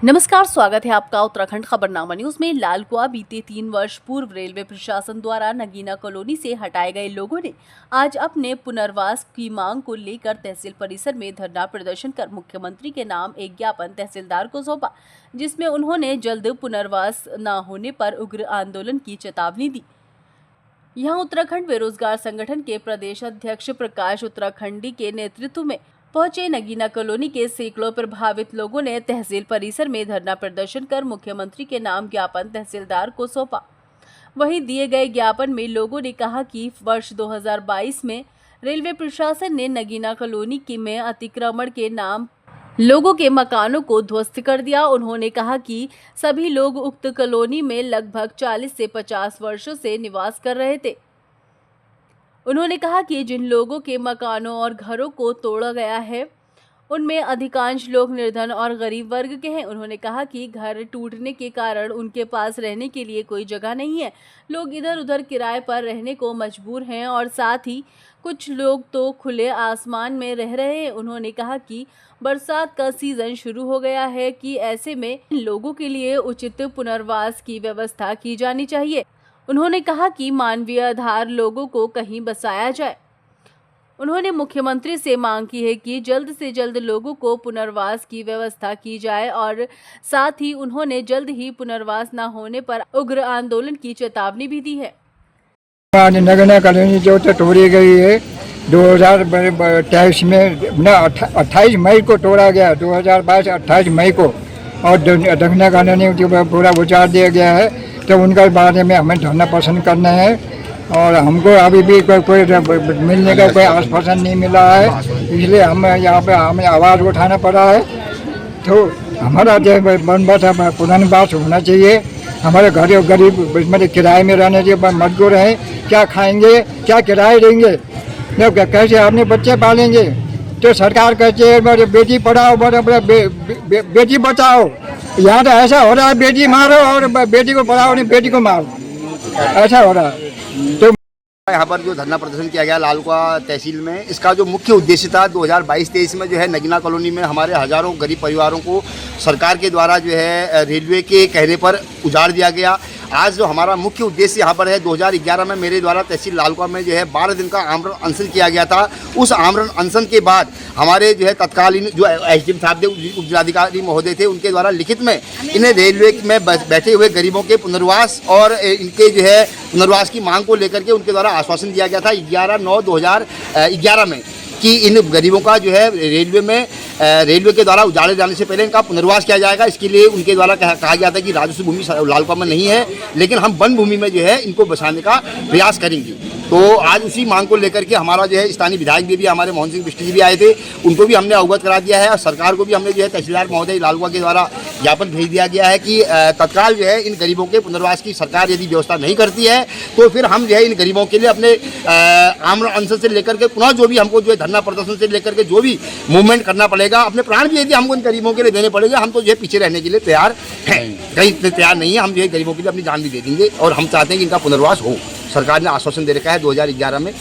नमस्कार, स्वागत है आपका उत्तराखंड खबरनामा न्यूज में। लालकुआ बीते 3 वर्ष पूर्व रेलवे प्रशासन द्वारा नगीना कॉलोनी से हटाए गए लोगों ने आज अपने पुनर्वास की मांग को लेकर तहसील परिसर में धरना प्रदर्शन कर मुख्यमंत्री के नाम एक ज्ञापन तहसीलदार को सौंपा, जिसमें उन्होंने जल्द पुनर्वास न होने पर उग्र आंदोलन की चेतावनी दी। यहाँ उत्तराखंड बेरोजगार संगठन के प्रदेश अध्यक्ष प्रकाश उत्तराखंडी के नेतृत्व में पहुंचे नगीना कॉलोनी के सैकड़ों प्रभावित लोगों ने तहसील परिसर में धरना प्रदर्शन कर मुख्यमंत्री के नाम ज्ञापन तहसीलदार को सौंपा। वहीं दिए गए ज्ञापन में लोगों ने कहा कि वर्ष 2022 में रेलवे प्रशासन ने नगीना कॉलोनी में अतिक्रमण के नाम लोगों के मकानों को ध्वस्त कर दिया। उन्होंने कहा कि सभी लोग उक्त कॉलोनी में लगभग 40 से 50 वर्षों से निवास कर रहे थे। उन्होंने कहा कि जिन लोगों के मकानों और घरों को तोड़ा गया है उनमें अधिकांश लोग निर्धन और गरीब वर्ग के हैं। उन्होंने कहा कि घर टूटने के कारण उनके पास रहने के लिए कोई जगह नहीं है। लोग इधर उधर किराए पर रहने को मजबूर हैं और साथ ही कुछ लोग तो खुले आसमान में रह रहे हैं। उन्होंने कहा कि बरसात का सीजन शुरू हो गया है कि ऐसे में इन लोगों के लिए उचित पुनर्वास की व्यवस्था की जानी चाहिए। उन्होंने कहा कि मानवीय आधार लोगों को कहीं बसाया जाए। उन्होंने मुख्यमंत्री से मांग की है कि जल्द से जल्द लोगों को पुनर्वास की व्यवस्था की जाए और साथ ही उन्होंने जल्द ही पुनर्वास न होने पर उग्र आंदोलन की चेतावनी भी दी है। नगीना कॉलोनी जो तोड़ी गई है 2023 में ना 28 मई को तोड़ा गया, 2022 28 मई को, और नगीना कॉलोनी पूरा उचार दिया गया है। तो उनके बारे में हमें धरना पसंद करना है और हमको अभी भी कोई मिलने का कोई आश्वासन नहीं मिला है, इसलिए हम यहाँ पे हमें आवाज़ उठाना पड़ा है। तो हमारा जो पुनर्वास होना चाहिए। हमारे गरीब मतलब किराए में रहने के मजबूर हैं, क्या खाएंगे, क्या किराए देंगे, कैसे अपने बच्चे पालेंगे। तो सरकार कहती है बेटी पढ़ाओ, बेटी बचाओ। यहाँ तो ऐसा हो रहा है बेटी मारो और बेटी को पढ़ाओ नहीं बेटी को मारो, ऐसा हो रहा है। तो यहाँ पर जो धरना प्रदर्शन किया गया लालकुआ तहसील में, इसका जो मुख्य उद्देश्य था 2022-23 में जो है नगीना कॉलोनी में हमारे हजारों गरीब परिवारों को सरकार के द्वारा जो है रेलवे के कहने पर उजाड़ दिया गया। आज जो हमारा मुख्य उद्देश्य यहाँ पर है 2011 में मेरे द्वारा तहसील लालकुआ में जो है 12 दिन का आमरण अनशन किया गया था। उस आमरण अनशन के बाद हमारे जो है तत्कालीन जो एसडीएम साहब थे, उप जिलाधिकारी महोदय थे, उनके द्वारा लिखित में इन्हें रेलवे में बैठे हुए गरीबों के पुनर्वास और इनके जो है पुनर्वास की मांग को लेकर के उनके द्वारा आश्वासन दिया गया था 11/9/2011 में कि इन गरीबों का जो है रेलवे के द्वारा उजाड़े जाने से पहले इनका पुनर्वास किया जाएगा। इसके लिए उनके द्वारा कहा गया था कि राजस्व भूमि लालकुआ में नहीं है, लेकिन हम वन भूमि में जो है इनको बसाने का प्रयास करेंगे। तो आज उसी मांग को लेकर के हमारा जो है स्थानीय विधायक भी मोहन सिंह बिष्ट जी भी आए थे, उनको भी हमने अवगत करा दिया है और सरकार को भी हमने जो है तहसीलदार महोदय लालकुआ के द्वारा ज्ञापन भेज दिया गया है कि तत्काल जो है इन गरीबों के पुनर्वास की सरकार यदि व्यवस्था नहीं करती है तो फिर हम जो है इन गरीबों के लिए अपने आमरण अनशन से लेकर के पुनः जो भी हमको जो है धरना प्रदर्शन से लेकर के जो भी मूवमेंट करना पड़ेगा, अपने प्राण भी यदि हमको इन गरीबों के लिए देने पड़ेगा, हम तो जो है पीछे रहने के लिए तैयार हैं। कहीं इतने तैयार नहीं है, हम जो है गरीबों के लिए अपनी जान भी दे देंगे और हम चाहते हैं कि इनका पुनर्वास हो। सरकार ने आश्वासन दे रखा है 2011 में